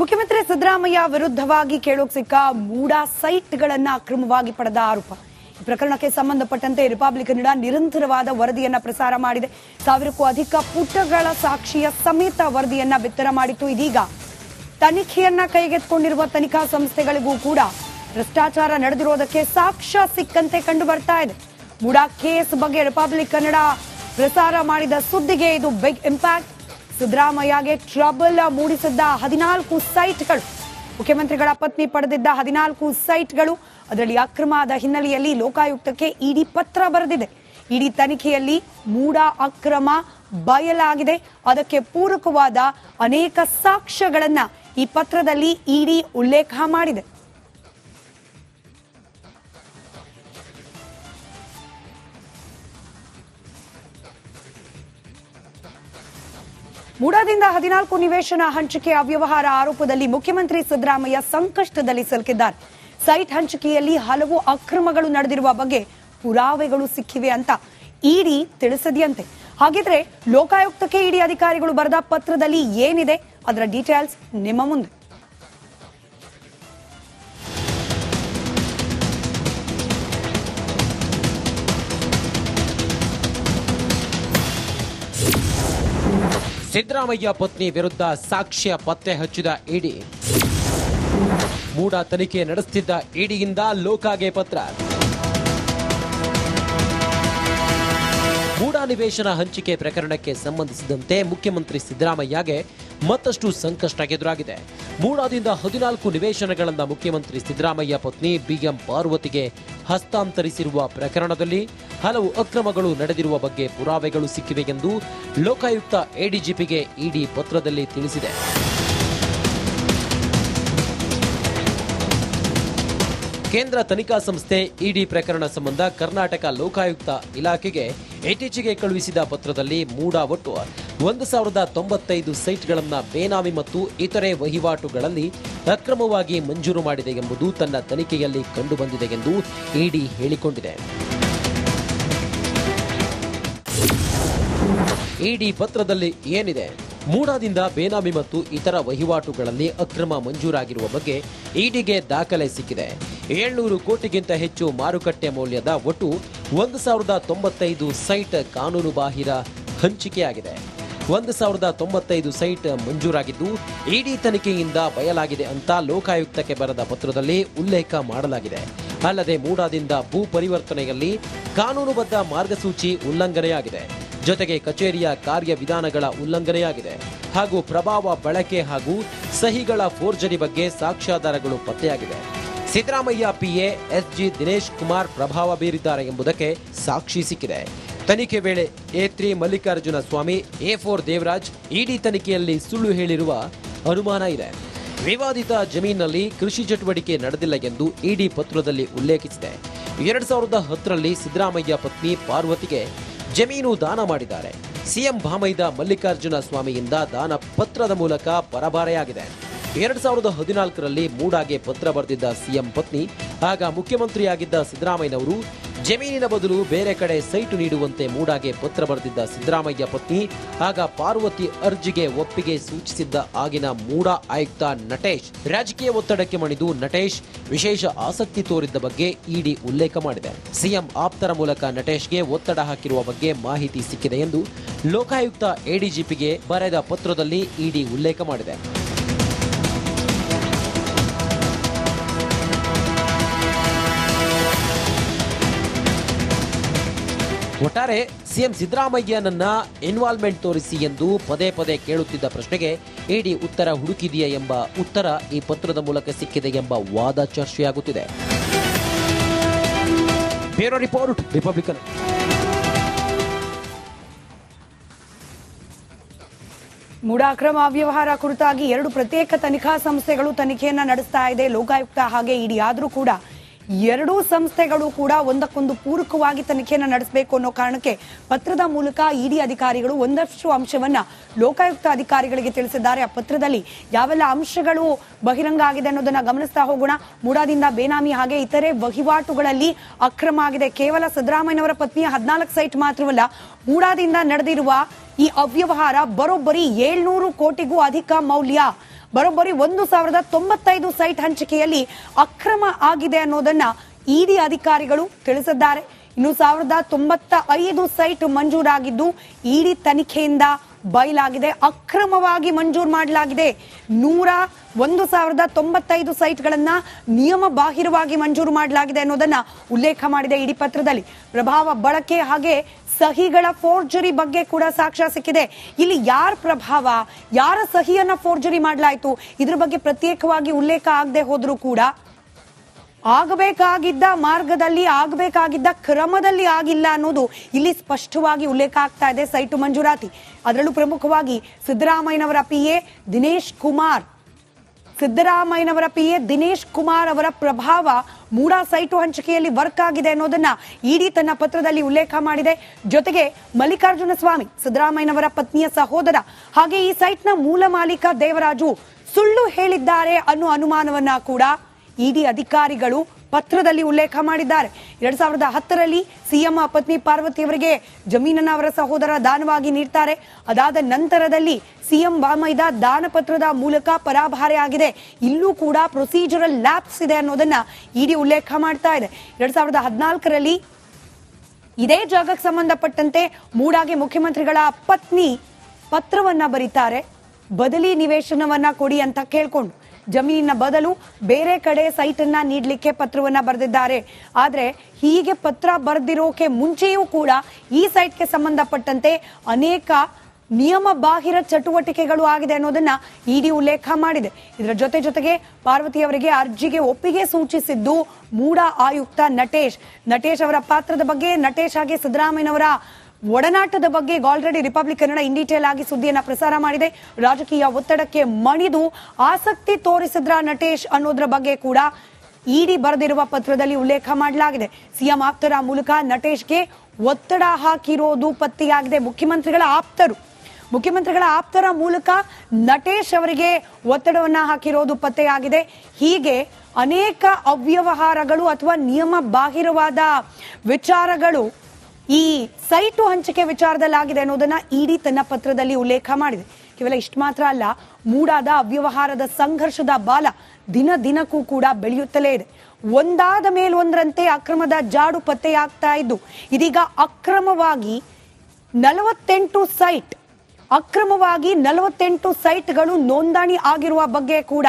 ಮುಖ್ಯಮಂತ್ರಿ ಸಿದ್ದರಾಮಯ್ಯ ವಿರುದ್ಧವಾಗಿ ಕೇಳೋಕೆ ಸಿಕ್ಕ ಮೂಡಾ ಸೈಟ್ಗಳನ್ನು ಅಕ್ರಮವಾಗಿ ಪಡೆದ ಆರೋಪ. ಈ ಪ್ರಕರಣಕ್ಕೆ ಸಂಬಂಧಪಟ್ಟಂತೆ ರಿಪಬ್ಲಿಕ್ ಕನ್ನಡ ನಿರಂತರವಾದ ವರದಿಯನ್ನ ಪ್ರಸಾರ ಮಾಡಿದೆ. 1000ಕ್ಕೂ ಅಧಿಕ ಪುಟಗಳ ಸಾಕ್ಷಿಯ ಸಮೇತ ವರದಿಯನ್ನ ಬಿತ್ತರ ಮಾಡಿತ್ತು. ಇದೀಗ ತನಿಖೆಯನ್ನ ಕೈಗೆತ್ತಿಕೊಂಡಿರುವ ತನಿಖಾ ಸಂಸ್ಥೆಗಳಿಗೂ ಕೂಡ ಭ್ರಷ್ಟಾಚಾರ ನಡೆದಿರೋದಕ್ಕೆ ಸಾಕ್ಷ್ಯ ಸಿಕ್ಕಂತೆ ಕಂಡು ಬರ್ತಾ ಇದೆ. ಮೂಡಾ ಕೇಸ್ ಬಗ್ಗೆ ರಿಪಬ್ಲಿಕ್ ಕನ್ನಡ ಪ್ರಸಾರ ಮಾಡಿದ ಸುದ್ದಿಗೆ ಇದು ಬಿಗ್ ಇಂಪ್ಯಾಕ್ಟ್. ಸಿದ್ದರಾಮಯ್ಯಗೆ ಟ್ರಬಲ್ ಮೂಡಿಸಿದ್ದ 14 ಸೈಟ್ಗಳು, ಮುಖ್ಯಮಂತ್ರಿಗಳ ಪತ್ನಿ ಪಡೆದಿದ್ದ 14 ಸೈಟ್ಗಳು, ಅದರಲ್ಲಿ ಅಕ್ರಮದ ಹಿನ್ನೆಲೆಯಲ್ಲಿ ಲೋಕಾಯುಕ್ತಕ್ಕೆ ಇಡಿ ಪತ್ರ ಬರೆದಿದೆ. ಇಡಿ ತನಿಖೆಯಲ್ಲಿ ಮೂಡಾ ಅಕ್ರಮ ಬಯಲಾಗಿದೆ. ಅದಕ್ಕೆ ಪೂರಕವಾದ ಅನೇಕ ಸಾಕ್ಷ್ಯಗಳನ್ನ ಈ ಪತ್ರದಲ್ಲಿ ಇಡಿ ಉಲ್ಲೇಖ ಮಾಡಿದೆ. ಮೂಡಾದಿಂದ 14 ನಿವೇಶನ ಹಂಚಿಕೆ ಅವ್ಯವಹಾರ ಆರೋಪದಲ್ಲಿ ಮುಖ್ಯಮಂತ್ರಿ ಸಿದ್ದರಾಮಯ್ಯ ಸಂಕಷ್ಟದಲ್ಲಿ ಸಿಲುಕಿದ್ದಾರೆ. ಸೈಟ್ ಹಂಚಿಕೆಯಲ್ಲಿ ಹಲವು ಅಕ್ರಮಗಳು ನಡೆದಿರುವ ಬಗ್ಗೆ ಪುರಾವೆಗಳು ಸಿಕ್ಕಿವೆ ಅಂತ ಇಡಿ ತಿಳಿಸಿದೆಯಂತೆ. ಹಾಗಿದ್ರೆ ಲೋಕಾಯುಕ್ತಕ್ಕೆ ಇಡಿ ಅಧಿಕಾರಿಗಳು ಬರೆದ ಪತ್ರದಲ್ಲಿ ಏನಿದೆ, ಅದರ ಡೀಟೇಲ್ಸ್ ನಿಮ್ಮ ಮುಂದೆ. ಸಿದ್ದರಾಮಯ್ಯ ಪತ್ನಿ ವಿರುದ್ಧ ಸಾಕ್ಷ್ಯ ಪತ್ತೆ ಹಚ್ಚಿದ ಇಡಿ. ಮೂಡಾ ತನಿಖೆ ನಡೆಸುತ್ತಿದ್ದ ಇಡಿಯಿಂದ ಲೋಕಾಗೆ ಪತ್ರ. ಮೂಡಾ ನಿವೇಶನ ಹಂಚಿಕೆ ಪ್ರಕರಣಕ್ಕೆ ಸಂಬಂಧಿಸಿದಂತೆ ಮುಖ್ಯಮಂತ್ರಿ ಸಿದ್ದರಾಮಯ್ಯಗೆ ಮತ್ತಷ್ಟು ಸಂಕಷ್ಟ ಎದುರಾಗಿದೆ. ಮೂಡಾದಿಂದ 14 ನಿವೇಶನಗಳನ್ನು ಮುಖ್ಯಮಂತ್ರಿ ಸಿದ್ದರಾಮಯ್ಯ ಪತ್ನಿ ಬಿಎಂ ಪಾರ್ವತಿಗೆ ಹಸ್ತಾಂತರಿಸಿರುವ ಪ್ರಕರಣದಲ್ಲಿ ಹಲವು ಅಕ್ರಮಗಳು ನಡೆದಿರುವ ಬಗ್ಗೆ ಪುರಾವೆಗಳು ಸಿಕ್ಕಿವೆ ಎಂದು ಲೋಕಾಯುಕ್ತ ಎಡಿಜಿಪಿಗೆ ಇಡಿ ಪತ್ರದಲ್ಲಿ ತಿಳಿಸಿದೆ. ಕೇಂದ್ರ ತನಿಖಾ ಸಂಸ್ಥೆ ಇಡಿ ಪ್ರಕರಣ ಸಂಬಂಧ ಕರ್ನಾಟಕ ಲೋಕಾಯುಕ್ತ ಇಲಾಖೆಗೆ ಇತ್ತೀಚೆಗೆ ಕಳುಹಿಸಿದ ಪತ್ರದಲ್ಲಿ ಮೂಡಾ ಒಟ್ಟು 1095 ಸೈಟ್ಗಳನ್ನು ಬೇನಾಮಿ ಮತ್ತು ಇತರೆ ವಹಿವಾಟುಗಳಲ್ಲಿ ಅಕ್ರಮವಾಗಿ ಮಂಜೂರು ಮಾಡಿದೆ ಎಂಬುದು ತನ್ನ ತನಿಖೆಯಲ್ಲಿ ಕಂಡುಬಂದಿದೆ ಎಂದು ಇಡಿ ಹೇಳಿಕೊಂಡಿದೆ. ಇಡಿ ಪತ್ರದಲ್ಲಿ ಏನಿದೆ? ಮೂಡಾದಿಂದ ಬೇನಾಮಿ ಮತ್ತು ಇತರ ವಹಿವಾಟುಗಳಲ್ಲಿ ಅಕ್ರಮ ಮಂಜೂರಾಗಿರುವ ಬಗ್ಗೆ ಇಡಿಗೆ ದಾಖಲೆ ಸಿಕ್ಕಿದೆ. 700 ಕೋಟಿಗಿಂತ ಹೆಚ್ಚು ಮಾರುಕಟ್ಟೆ ಮೌಲ್ಯದ ಒಟ್ಟು 1095 ಸೈಟ್ ಕಾನೂನುಬಾಹಿರ ಹಂಚಿಕೆಯಾಗಿದೆ. 1095 ಸೈಟ್ ಮಂಜೂರಾಗಿದ್ದು ಇಡಿ ತನಿಖೆಯಿಂದ ಬಯಲಾಗಿದೆ ಅಂತ ಲೋಕಾಯುಕ್ತಕ್ಕೆ ಬರೆದ ಪತ್ರದಲ್ಲಿ ಉಲ್ಲೇಖ ಮಾಡಲಾಗಿದೆ. ಅಲ್ಲದೆ ಮೂಡಾದಿಂದ ಭೂ ಪರಿವರ್ತನೆಯಲ್ಲಿ ಕಾನೂನುಬದ್ಧ ಮಾರ್ಗಸೂಚಿ ಉಲ್ಲಂಘನೆಯಾಗಿದೆ. ಜೊತೆಗೆ ಕಚೇರಿಯ ಕಾರ್ಯವಿಧಾನಗಳ ಉಲ್ಲಂಘನೆಯಾಗಿದೆ ಹಾಗೂ ಪ್ರಭಾವ ಬಳಕೆ ಹಾಗೂ ಸಹಿಗಳ ಫೋರ್ಜರಿ ಬಗ್ಗೆ ಸಾಕ್ಷ್ಯಾಧಾರಗಳು ಪತ್ತೆಯಾಗಿದೆ. ಸಿದ್ದರಾಮಯ್ಯ ಪಿಎ ಎಸ್ಜಿ ದಿನೇಶ್ ಕುಮಾರ್ ಪ್ರಭಾವ ಬೀರಿದ್ದಾರೆ ಎಂಬುದಕ್ಕೆ ಸಾಕ್ಷಿ ಸಿಕ್ಕಿದೆ. ತನಿಖೆ ವೇಳೆ A3 ಮಲ್ಲಿಕಾರ್ಜುನ ಸ್ವಾಮಿ, A4 ದೇವರಾಜ್ ಇಡಿ ತನಿಖೆಯಲ್ಲಿ ಸುಳ್ಳು ಹೇಳಿರುವ ಅನುಮಾನ ಇದೆ. ವಿವಾದಿತ ಜಮೀನಿನಲ್ಲಿ ಕೃಷಿ ಚಟುವಟಿಕೆ ನಡೆದಿಲ್ಲ ಎಂದು ಇಡಿ ಪತ್ರದಲ್ಲಿ ಉಲ್ಲೇಖಿಸಿದೆ. 2010ರಲ್ಲಿ ಸಿದ್ದರಾಮಯ್ಯ ಪತ್ನಿ ಪಾರ್ವತಿಗೆ ಜಮೀನು ದಾನ ಮಾಡಿದ್ದಾರೆ. ಸಿಎಂ ಭಾಮೈದ ಮಲ್ಲಿಕಾರ್ಜುನ ಸ್ವಾಮಿಯಿಂದ ದಾನ ಪತ್ರದ ಮೂಲಕ ಪರಭಾರೆಯಾಗಿದೆ. 2014ರಲ್ಲಿ ಮೂಡಾಗೆ ಪತ್ರ ಬರೆದಿದ್ದ ಸಿಎಂ ಪತ್ನಿ, ಆಗ ಮುಖ್ಯಮಂತ್ರಿಯಾಗಿದ್ದ ಸಿದ್ದರಾಮಯ್ಯನವರು ಜಮೀನಿನ ಬದಲು ಬೇರೆ ಕಡೆ ಸೈಟು ನೀಡುವಂತೆ ಮೂಡಾಗೆ ಪತ್ರ ಬರೆದಿದ್ದ ಸಿದ್ದರಾಮಯ್ಯ ಪತ್ನಿ, ಆಗ ಪಾರ್ವತಿ ಅರ್ಜಿಗೆ ಒಪ್ಪಿಗೆ ಸೂಚಿಸಿದ್ದ ಆಗಿನ ಮೂಡಾ ಆಯುಕ್ತ ನಟೇಶ್ ರಾಜಕೀಯ ಒತ್ತಡಕ್ಕೆ ಮಣಿದು ನಟೇಶ್ ವಿಶೇಷ ಆಸಕ್ತಿ ತೋರಿದ್ದ ಬಗ್ಗೆ ಇಡಿ ಉಲ್ಲೇಖ ಮಾಡಿದೆ. ಸಿಎಂ ಆಪ್ತರ ಮೂಲಕ ನಟೇಶ್ಗೆ ಒತ್ತಡ ಹಾಕಿರುವ ಬಗ್ಗೆ ಮಾಹಿತಿ ಸಿಕ್ಕಿದೆ ಎಂದು ಲೋಕಾಯುಕ್ತ ಎಡಿಜಿಪಿಗೆ ಬರೆದ ಪತ್ರದಲ್ಲಿ ಇಡಿ ಉಲ್ಲೇಖ ಮಾಡಿದೆ. ಒಟ್ಟಾರೆ ಸಿಎಂ ಸಿದ್ದರಾಮಯ್ಯನನ್ನ ಇನ್ವಾಲ್ವ್ಮೆಂಟ್ ತೋರಿಸಿ ಎಂದು ಪದೇ ಪದೇ ಕೇಳುತ್ತಿದ್ದ ಪ್ರಶ್ನೆಗೆ ಇಡಿ ಉತ್ತರ ಹುಡುಕಿದೆಯೇ ಎಂಬ ಉತ್ತರ ಈ ಪತ್ರದ ಮೂಲಕ ಸಿಕ್ಕಿದೆ ಎಂಬ ವಾದ ಚರ್ಚೆಯಾಗುತ್ತಿದೆ. Bureau report, republican. ಮೂಡಾ ಅಕ್ರಮ ಅವ್ಯವಹಾರ ಕುರಿತಾಗಿ 2 ಪ್ರತ್ಯೇಕ ತನಿಖಾ ಸಂಸ್ಥೆಗಳು ತನಿಖೆಯನ್ನ ನಡೆಸ್ತಾ ಇದೆ, ಲೋಕಾಯುಕ್ತ ಹಾಗೆ ಇಡಿ. ಆದರೂ ಕೂಡ 2 ಸಂಸ್ಥೆಗಳು ಕೂಡ ಒಂದಕ್ಕೊಂದು ಪೂರಕವಾಗಿ ತನಿಖೆಯನ್ನು ನಡೆಸಬೇಕು ಅನ್ನೋ ಕಾರಣಕ್ಕೆ ಪತ್ರದ ಮೂಲಕ ಇಡಿ ಅಧಿಕಾರಿಗಳು ಒಂದಷ್ಟು ಅಂಶವನ್ನ ಲೋಕಾಯುಕ್ತ ಅಧಿಕಾರಿಗಳಿಗೆ ತಿಳಿಸಿದ್ದಾರೆ. ಆ ಪತ್ರದಲ್ಲಿ ಯಾವೆಲ್ಲ ಅಂಶಗಳು ಬಹಿರಂಗ ಆಗಿದೆ ಅನ್ನೋದನ್ನ ಗಮನಿಸ್ತಾ ಹೋಗೋಣ. ಮೂಡಾದಿಂದ ಬೇನಾಮಿ ಹಾಗೆ ಇತರೆ ವಹಿವಾಟುಗಳಲ್ಲಿ ಅಕ್ರಮ ಆಗಿದೆ. ಕೇವಲ ಸಿದ್ದರಾಮಯ್ಯನವರ ಪತ್ನಿಯ 14 ಸೈಟ್ ಮಾತ್ರವಲ್ಲ, ಮೂಡಾದಿಂದ ನಡೆದಿರುವ ಈ ಅವ್ಯವಹಾರ ಬರೋಬ್ಬರಿ 700 ಕೋಟಿಗೂ ಅಧಿಕ ಮೌಲ್ಯ. ಬರೋಬ್ಬರಿ 1095 ಸೈಟ್ ಹಂಚಿಕೆಯಲ್ಲಿ ಅಕ್ರಮ ಆಗಿದೆ ಅನ್ನೋದನ್ನ ಇಡಿ ಅಧಿಕಾರಿಗಳು ತಿಳಿಸಿದ್ದಾರೆ. ಇನ್ನು 1095 ಸೈಟ್ ಮಂಜೂರಾಗಿದ್ದು ಇಡಿ ತನಿಖೆಯಿಂದ ಬಯಲಾಗಿದೆ. ಅಕ್ರಮವಾಗಿ ಮಂಜೂರು ಮಾಡಲಾಗಿದೆ. 1095 ಸೈಟ್ಗಳನ್ನ ನಿಯಮ ಬಾಹಿರವಾಗಿ ಮಂಜೂರು ಮಾಡಲಾಗಿದೆ ಅನ್ನೋದನ್ನ ಉಲ್ಲೇಖ ಮಾಡಿದೆ ಇಡಿ ಪತ್ರದಲ್ಲಿ. ಪ್ರಭಾವ ಬಳಕೆ ಹಾಗೆ ಸಹಿಗಳ ಫೋರ್ಜರಿ ಬಗ್ಗೆ ಕೂಡ ಸಾಕ್ಷ್ಯ ಸಿಕ್ಕಿದೆ. ಇಲ್ಲಿ ಯಾರ ಪ್ರಭಾವ, ಯಾರ ಸಹಿಯನ್ನ ಫೋರ್ಜರಿ ಮಾಡಲಾಯಿತು ಇದ್ರ ಬಗ್ಗೆ ಪ್ರತ್ಯೇಕವಾಗಿ ಉಲ್ಲೇಖ ಆಗದೆ ಹೋದ್ರೂ ಕೂಡ ಆಗಬೇಕಾಗಿದ್ದ ಮಾರ್ಗದಲ್ಲಿ ಆಗಬೇಕಾಗಿದ್ದ ಕ್ರಮದಲ್ಲಿ ಆಗಿಲ್ಲ ಅನ್ನೋದು ಇಲ್ಲಿ ಸ್ಪಷ್ಟವಾಗಿ ಉಲ್ಲೇಖ ಆಗ್ತಾ ಇದೆ. ಸೈಟು ಮಂಜೂರಾತಿ, ಅದರಲ್ಲೂ ಪ್ರಮುಖವಾಗಿ ಸಿದ್ದರಾಮಯ್ಯನವರ ಪಿಎ ದಿನೇಶ್ ಕುಮಾರ್ ಅವರ ಪ್ರಭಾವ ಮೂಡಾ ಸೈಟು ಹಂಚಿಕೆಯಲ್ಲಿ ವರ್ಕ್ ಆಗಿದೆ ಅನ್ನೋದನ್ನ ಇಡಿ ತನ್ನ ಪತ್ರದಲ್ಲಿ ಉಲ್ಲೇಖ ಮಾಡಿದೆ. ಜೊತೆಗೆ ಮಲ್ಲಿಕಾರ್ಜುನ ಸ್ವಾಮಿ, ಸಿದ್ದರಾಮಯ್ಯನವರ ಪತ್ನಿಯ ಸಹೋದರ, ಹಾಗೆ ಈ ಸೈಟ್ನ ಮೂಲ ಮಾಲೀಕ ದೇವರಾಜು ಸುಳ್ಳು ಹೇಳಿದ್ದಾರೆ ಅನ್ನೋ ಅನುಮಾನವನ್ನ ಕೂಡ ಇಡಿ ಅಧಿಕಾರಿಗಳು ಪತ್ರದಲ್ಲಿ ಉಲ್ಲೇಖ ಮಾಡಿದ್ದಾರೆ. 2010ರಲ್ಲಿ ಸಿಎಂ ಪತ್ನಿ ಪಾರ್ವತಿ ಅವರಿಗೆ ಜಮೀನನ್ನ ಅವರ ಸಹೋದರ ದಾನವಾಗಿ ನೀಡ್ತಾರೆ. ಅದಾದ ನಂತರದಲ್ಲಿ ಸಿಎಂ ಬಾಮೈದ ದಾನ ಪತ್ರದ ಮೂಲಕ ಪರಾಭಾರೆ ಆಗಿದೆ. ಇಲ್ಲೂ ಕೂಡ ಪ್ರೊಸೀಜರಲ್ ಲ್ಯಾಪ್ಸ್ ಇದೆ ಅನ್ನೋದನ್ನ ಇಡಿ ಉಲ್ಲೇಖ ಮಾಡ್ತಾ ಇದೆ. 2014ರಲ್ಲಿ ಇದೇ ಜಾಗಕ್ಕೆ ಸಂಬಂಧಪಟ್ಟಂತೆ ಮೂಡಾಗೆ ಮುಖ್ಯಮಂತ್ರಿಗಳ ಪತ್ನಿ ಪತ್ರವನ್ನ ಬರೀತಾರೆ. ಬದಲಿ ನಿವೇಶನವನ್ನ ಕೊಡಿ ಅಂತ ಕೇಳ್ಕೊಂಡು ಜಮೀನಿನ ಬದಲು ಬೇರೆ ಕಡೆ ಸೈಟ್ ಅನ್ನ ನೀಡಲಿಕ್ಕೆ ಪತ್ರವನ್ನ ಬರೆದಿದ್ದಾರೆ. ಆದ್ರೆ ಹೀಗೆ ಪತ್ರ ಬರೆದಿರೋಕೆ ಮುಂಚೆಯೂ ಕೂಡ ಈ ಸೈಟ್ಗೆ ಸಂಬಂಧಪಟ್ಟಂತೆ ಅನೇಕ ನಿಯಮ ಬಾಹಿರ ಚಟುವಟಿಕೆಗಳು ಆಗಿದೆ ಅನ್ನೋದನ್ನ ಇಡಿ ಉಲ್ಲೇಖ ಮಾಡಿದೆ. ಇದರ ಜೊತೆಗೆ ಪಾರ್ವತಿಯವರಿಗೆ ಅರ್ಜಿಗೆ ಒಪ್ಪಿಗೆ ಸೂಚಿಸಿದ್ದು ಮೂಡಾ ಆಯುಕ್ತ ನಟೇಶ್ ಅವರ ಪಾತ್ರದ ಬಗ್ಗೆ, ನಟೇಶ್ ಹಾಗೆ ಸಿದ್ದರಾಮಯ್ಯನವರ ಒಡನಾಟದ ಬಗ್ಗೆ already republic Kannada in detail ಆಗಿ ಸುದ್ದಿಯನ್ನ ಪ್ರಸಾರ ಮಾಡಿದೆ. ರಾಜಕೀಯ ಒತ್ತಡಕ್ಕೆ ಮಣಿದು ಆಸಕ್ತಿ ತೋರಿಸಿದ್ರ ನಟೇಶ್ ಅನ್ನೋದ್ರ ಬಗ್ಗೆ ಕೂಡ ಇಡಿ ಬರೆದಿರುವ ಪತ್ರದಲ್ಲಿ ಉಲ್ಲೇಖ ಮಾಡಲಾಗಿದೆ. ಸಿಎಂ ಆಪ್ತರ ಮೂಲಕ ನಟೇಶ್ಗೆ ಒತ್ತಡ ಹಾಕಿರೋದು ಪತ್ತೆಯಾಗಿದೆ. ಮುಖ್ಯಮಂತ್ರಿಗಳ ಆಪ್ತರ ಮೂಲಕ ನಟೇಶ್ ಅವರಿಗೆ ಒತ್ತಡವನ್ನ ಹಾಕಿರೋದು ಪತ್ತೆಯಾಗಿದೆ. ಹೀಗೆ ಅನೇಕ ಅವ್ಯವಹಾರಗಳು ಅಥವಾ ನಿಯಮ ಬಾಹಿರವಾದ ವಿಚಾರಗಳು ಈ ಸೈಟು ಹಂಚಿಕೆ ವಿಚಾರದಲ್ಲಾಗಿದೆ ಅನ್ನೋದನ್ನ ಇಡಿ ತನ್ನ ಪತ್ರದಲ್ಲಿ ಉಲ್ಲೇಖ ಮಾಡಿದೆ. ಕೇವಲ ಇಷ್ಟು ಮಾತ್ರ ಅಲ್ಲ, ಮೂಡಾದ ಅವ್ಯವಹಾರದ ಸಂಘರ್ಷದ ಬಾಲ ದಿನಕ್ಕೂ ಕೂಡ ಬೆಳೆಯುತ್ತಲೇ ಇದೆ. ಒಂದಾದ ಮೇಲೊಂದರಂತೆ ಅಕ್ರಮದ ಜಾಡು ಪತ್ತೆಯಾಗ್ತಾ ಇದ್ದು ಇದೀಗ ಅಕ್ರಮವಾಗಿ 48 ಸೈಟ್ಗಳು ನೋಂದಣಿ ಆಗಿರುವ ಬಗ್ಗೆ ಕೂಡ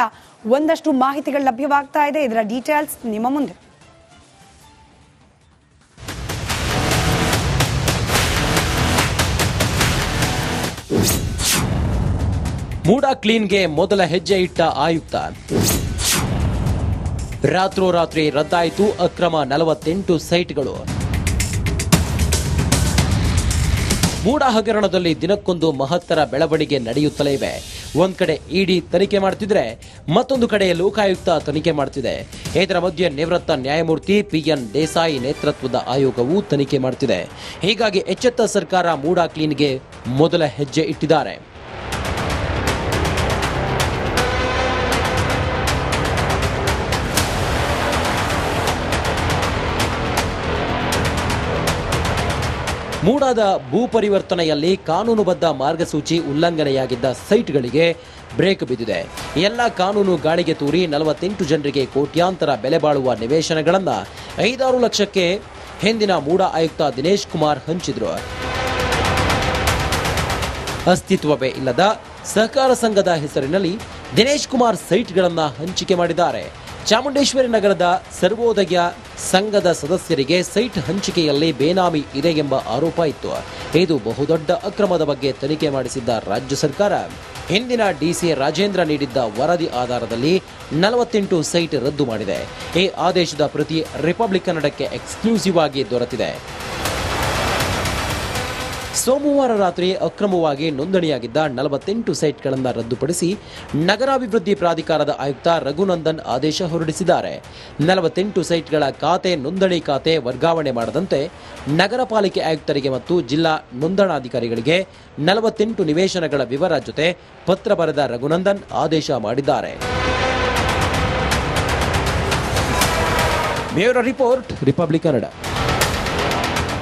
ಒಂದಷ್ಟು ಮಾಹಿತಿಗಳು ಲಭ್ಯವಾಗ್ತಾ ಇದೆ. ಇದರ ಡೀಟೇಲ್ಸ್ ನಿಮ್ಮ ಮುಂದೆ. ಮೂಡಾ ಕ್ಲೀನ್ಗೆ ಮೊದಲ ಹೆಜ್ಜೆ ಇಟ್ಟ ಆಯುಕ್ತ. ರಾತ್ರೋರಾತ್ರಿ ರದ್ದಾಯಿತು ಅಕ್ರಮ 48 ಸೈಟ್ಗಳು. ಮೂಡಾ ಹಗರಣದಲ್ಲಿ ದಿನಕ್ಕೊಂದು ಮಹತ್ತರ ಬೆಳವಣಿಗೆ ನಡೆಯುತ್ತಲೇ ಇವೆ. ಒಂದ್ ಕಡೆ ಇಡಿ ತನಿಖೆ ಮಾಡ್ತಿದ್ರೆ ಮತ್ತೊಂದು ಕಡೆ ಲೋಕಾಯುಕ್ತ ತನಿಖೆ ಮಾಡ್ತಿದೆ. ಇದರ ಮಧ್ಯೆ ನಿವೃತ್ತ ನ್ಯಾಯಮೂರ್ತಿ PN ದೇಸಾಯಿ ನೇತೃತ್ವದ ಆಯೋಗವು ತನಿಖೆ ಮಾಡ್ತಿದೆ. ಹೀಗಾಗಿ ಎಚ್ಚೆತ್ತ ಸರ್ಕಾರ ಮೂಡಾ ಕ್ಲೀನ್ಗೆ ಮೊದಲ ಹೆಜ್ಜೆ ಇಟ್ಟಿದ್ದಾರೆ. ಮೂಡಾದ ಭೂ ಪರಿವರ್ತನೆಯಲ್ಲಿ ಕಾನೂನುಬದ್ಧ ಮಾರ್ಗಸೂಚಿ ಉಲ್ಲಂಘನೆಯಾಗಿದ್ದ ಸೈಟ್ಗಳಿಗೆ ಬ್ರೇಕ್ ಬಿದ್ದಿದೆ. ಎಲ್ಲ ಕಾನೂನು ಗಾಳಿಗೆ ತೂರಿ 48 ಜನರಿಗೆ ಕೋಟ್ಯಾಂತರ ಬೆಲೆ ಬಾಳುವ ನಿವೇಶನಗಳನ್ನು 5-6 ಲಕ್ಷಕ್ಕೆ ಹಿಂದಿನ ಮೂಡಾ ಆಯುಕ್ತ ದಿನೇಶ್ ಕುಮಾರ್ ಹಂಚಿದ್ರು. ಅಸ್ತಿತ್ವವೇ ಇಲ್ಲದ ಸಹಕಾರ ಸಂಘದ ಹೆಸರಿನಲ್ಲಿ ದಿನೇಶ್ ಕುಮಾರ್ ಸೈಟ್ಗಳನ್ನು ಹಂಚಿಕೆ ಮಾಡಿದ್ದಾರೆ. ಚಾಮುಂಡೇಶ್ವರಿ ನಗರದ ಸರ್ವೋದಯ ಸಂಘದ ಸದಸ್ಯರಿಗೆ ಸೈಟ್ ಹಂಚಿಕೆಯಲ್ಲಿ ಬೇನಾಮಿ ಇದೆ ಎಂಬ ಆರೋಪ ಇತ್ತು. ಇದು ಬಹುದೊಡ್ಡ ಅಕ್ರಮದ ಬಗ್ಗೆ ತನಿಖೆ ಮಾಡಿಸಿದ್ದ ರಾಜ್ಯ ಸರ್ಕಾರ ಹಿಂದಿನ ಡಿಸಿ ರಾಜೇಂದ್ರ ನೀಡಿದ್ದ ವರದಿ ಆಧಾರದಲ್ಲಿ 48 ಸೈಟ್ ರದ್ದು ಮಾಡಿದೆ. ಈ ಆದೇಶದ ಪ್ರತಿ ರಿಪಬ್ಲಿಕ್ ಕನ್ನಡಕ್ಕೆ ಎಕ್ಸ್ಕ್ಲೂಸಿವ್ ಆಗಿ ದೊರೆತಿದೆ. ಸೋಮವಾರ ರಾತ್ರಿ ಅಕ್ರಮವಾಗಿ ನೋಂದಣಿಯಾಗಿದ್ದ 48 ಸೈಟ್ಗಳನ್ನು ರದ್ದುಪಡಿಸಿ ನಗರಾಭಿವೃದ್ಧಿ ಪ್ರಾಧಿಕಾರದ ಆಯುಕ್ತ ರಘುನಂದನ್ ಆದೇಶ ಹೊರಡಿಸಿದ್ದಾರೆ. 48 ಸೈಟ್ಗಳ ನೋಂದಣಿ ಖಾತೆ ವರ್ಗಾವಣೆ ಮಾಡದಂತೆ ನಗರ ಪಾಲಿಕೆ ಆಯುಕ್ತರಿಗೆ ಮತ್ತು ಜಿಲ್ಲಾ ನೋಂದಣಾಧಿಕಾರಿಗಳಿಗೆ 48 ನಿವೇಶನಗಳ ವಿವರ ಜೊತೆ ಪತ್ರ ಬರೆದ ರಘುನಂದನ್ ಆದೇಶ ಮಾಡಿದ್ದಾರೆ. Bureau report, republic Kannada.